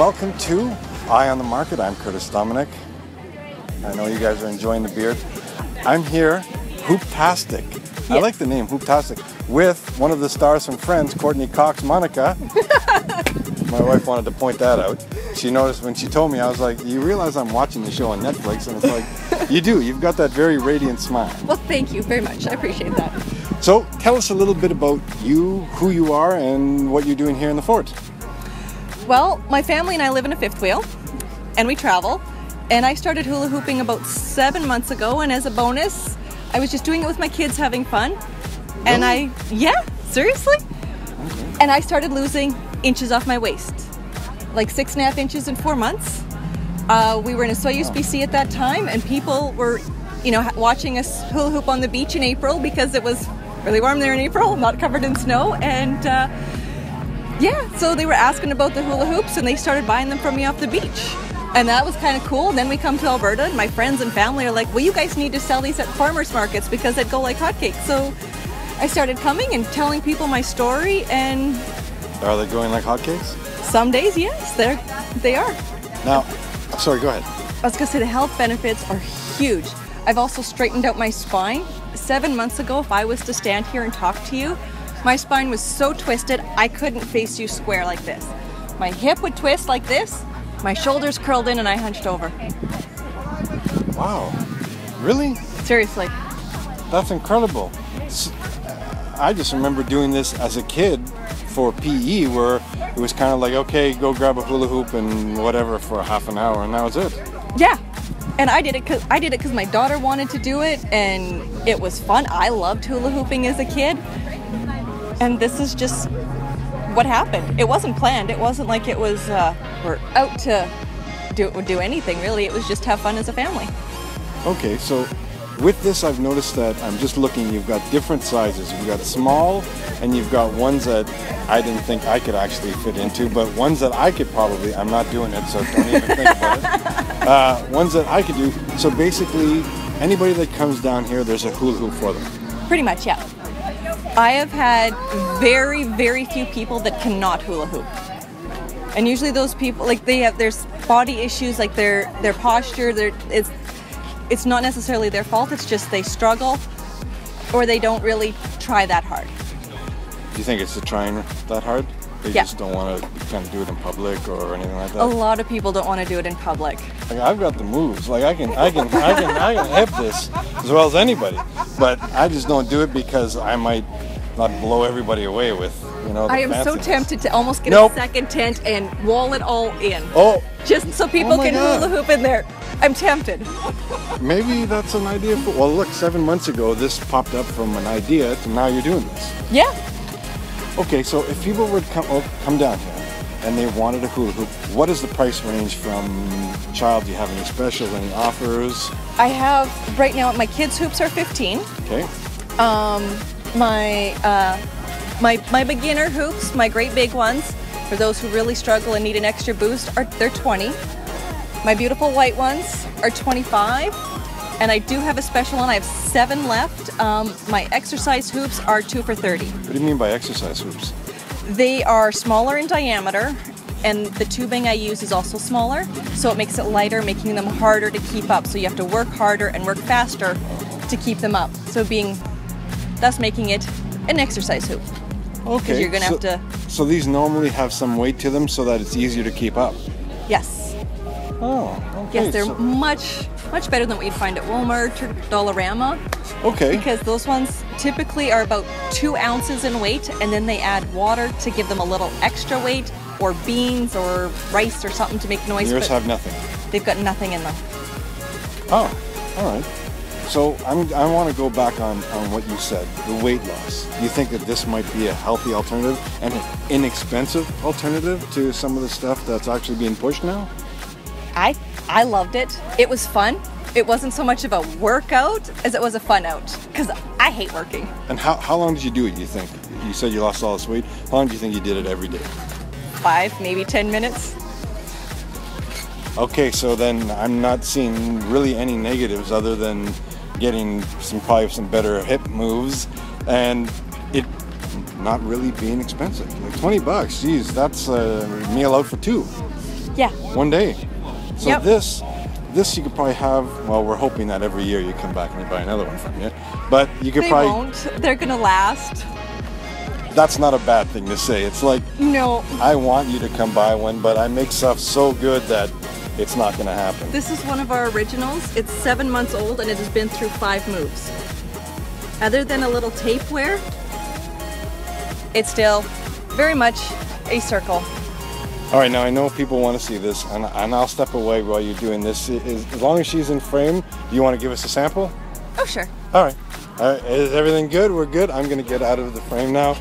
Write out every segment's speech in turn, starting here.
welcome to Eye on the Market. I'm Dominique. I know you guys are enjoying the beard. I'm here, Hooptastic. Yes. I like the name, Hooptastic, with one of the stars from Friends, Courtney Cox, Monica. My wife wanted to point that out. She noticed when she told me, I was like, you realize I'm watching the show on Netflix? And it's like, you do. You've got that very radiant smile. Well, thank you very much. I appreciate that. So tell us a little bit about you, who you are, and what you're doing here in the fort. Well, my family and I live in a fifth wheel, and we travel. And I started hula hooping about 7 months ago, and as a bonus, I was just doing it with my kids, having fun. Really? And yeah, seriously. Okay. And I started losing inches off my waist, like 6.5 inches in 4 months. We were in Soyuz, BC at that time, and people were, watching us hula hoop on the beach in April because it was really warm there in April, not covered in snow. And yeah, so they were asking about the hula hoops, and they started buying them from me off the beach. And that was kind of cool. And then we come to Alberta, and my friends and family are like, well, you guys need to sell these at farmers markets because they'd go like hotcakes. So I started coming and telling people my story. And are they going like hotcakes? Some days, yes, they are. Now, sorry, go ahead. I was going to say the health benefits are huge. I've also straightened out my spine. 7 months ago, if I was to stand here and talk to you, my spine was so twisted, I couldn't face you square like this. My hip would twist like this, my shoulders curled in, and I hunched over. Wow. Really? Seriously. That's incredible. I just remember doing this as a kid for PE, where it was kind of like, okay, go grab a hula hoop and whatever for half an hour, and that was it. Yeah. And I did it because my daughter wanted to do it, and it was fun. I loved hula hooping as a kid. And this is just what happened. It wasn't planned. It wasn't like it was, we're out to do anything, really. It was just have fun as a family. Okay, so with this, I've noticed that I'm just looking, you've got different sizes. You've got small, and you've got ones that I didn't think I could actually fit into, but ones that I could probably, I'm not doing it, so don't even think about it. Ones that I could do. So basically, anybody that comes down here, there's a hula hoop for them. Pretty much, yeah. I have had very, very few people that cannot hula hoop. And usually those people, like there's body issues, like their posture, it's not necessarily their fault, it's just they struggle or they don't really try that hard. Do you think it's the trying that hard? They just don't want to kind of do it in public or anything like that? A lot of people don't want to do it in public. Like, I've got the moves. Like I can hip this as well as anybody, but I just don't do it because I might not blow everybody away with, the I am so tempted to almost get a second tent and wall it all in. Oh. Just so people can hula hoop in there. I'm tempted. Maybe that's an idea for, well, look, 7 months ago, this popped up from an idea to now you're doing this. Yeah. Okay, so if people would come down here and they wanted a hula hoop, what is the price range from child? Do you have any special, any offers? I have, right now, my kids' hoops are 15. Okay. My beginner hoops, my great big ones, for those who really struggle and need an extra boost, they're 20. My beautiful white ones are 25. And I do have a special one. I have 7 left. My exercise hoops are 2 for 30. What do you mean by exercise hoops? They are smaller in diameter, and the tubing I use is also smaller, so it makes it lighter, making them harder to keep up. So you have to work harder and work faster to keep them up. So thus making it an exercise hoop. Okay. You're gonna have to. So these normally have some weight to them so that it's easier to keep up. Yes. Oh. Okay. Yes, they're much better than what you'd find at Walmart or Dollarama. Okay. Because those ones typically are about 2 ounces in weight, and then they add water to give them a little extra weight, or beans or rice or something to make noise. Yours have nothing. They've got nothing in them. Oh, all right. So I want to go back on what you said, the weight loss. Do you think that this might be a healthy alternative and an inexpensive alternative to some of the stuff that's actually being pushed now? I loved it. It was fun. It wasn't so much of a workout as it was a fun out, because I hate working. And how long did you do it, you think? You said you lost all this weight. How long do you think you did it every day? 5, maybe 10 minutes. Okay, so then I'm not seeing really any negatives other than getting probably some better hip moves and it not really being expensive. Like $20, geez, that's a meal out for 2. Yeah. One day. So Yep. this you could probably have, well, we're hoping that every year you come back and you buy another one from you. But you could They probably... won't. They're going to last. That's not a bad thing to say. It's like, No. I want you to come buy one, but I make stuff so good that it's not going to happen. This is one of our originals. It's 7 months old and it has been through 5 moves. Other than a little tape wear, it's still very much a circle. All right, now I know people want to see this, and I'll step away while you're doing this. As long as she's in frame, do you want to give us a sample? Oh, sure. All right. All right. Is everything good? We're good. I'm going to get out of the frame now.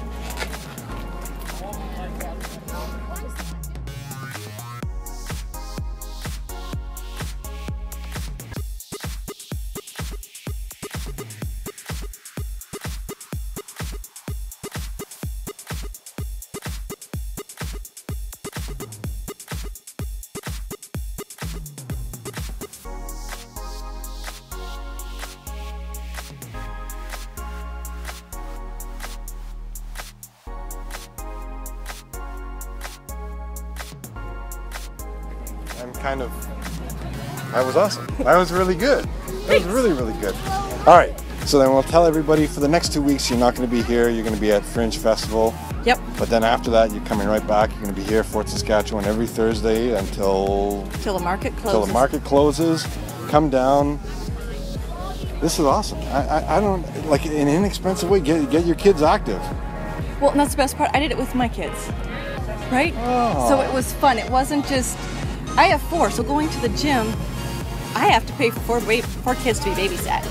That was awesome. That was really good. That was really, really good. All right. So then we'll tell everybody for the next 2 weeks you're not going to be here. You're going to be at Fringe Festival. Yep. But then after that, you're coming right back. You're going to be here, Fort Saskatchewan, every Thursday until the market closes. Till the market closes. Come down. This is awesome. I don't, like, in an inexpensive way, get your kids active. Well, and that's the best part. I did it with my kids, right? Oh. So it was fun. It wasn't just, I have 4, so going to the gym, I have to pay for 4 kids to be babysat.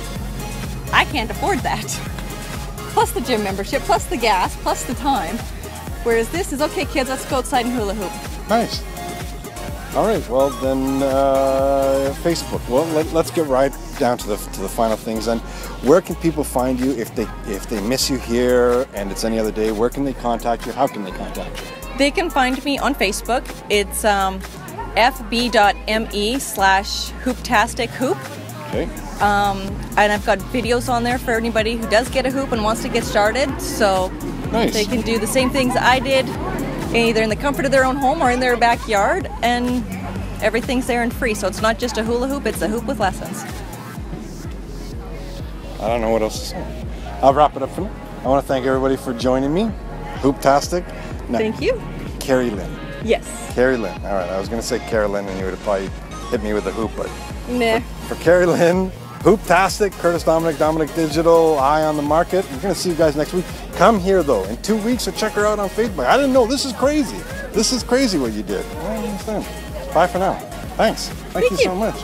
I can't afford that. Plus the gym membership, plus the gas, plus the time. Whereas this is, okay kids, let's go outside and hula hoop. Nice. All right, well then, Facebook. Well, let's get right down to the final things then. Where can people find you if they miss you here and it's any other day? Where can they contact you? How can they contact you? They can find me on Facebook. It's fb.me/hooptastic hoop. Okay. And I've got videos on there for anybody who does get a hoop and wants to get started. So nice. They can do the same things I did, either in the comfort of their own home or in their backyard, and everything's there and free. So it's not just a hula hoop, it's a hoop with lessons. I don't know what else to say. I'll wrap it up for now. I want to thank everybody for joining me. Hooptastic. Now, thank you. Carrie-Lyn. Yes. Carrie-Lyn. All right, I was going to say Carrie-Lyn and you would have probably hit me with a hoop, but nah. For Carrie-Lyn, Hooptastic, Curtis Dominique Digital, Eye on the Market. We're going to see you guys next week. Come here, though, in 2 weeks, or check her out on Facebook. I didn't know. This is crazy. This is crazy what you did. I don't understand. Bye for now. Thanks. Thank you so much.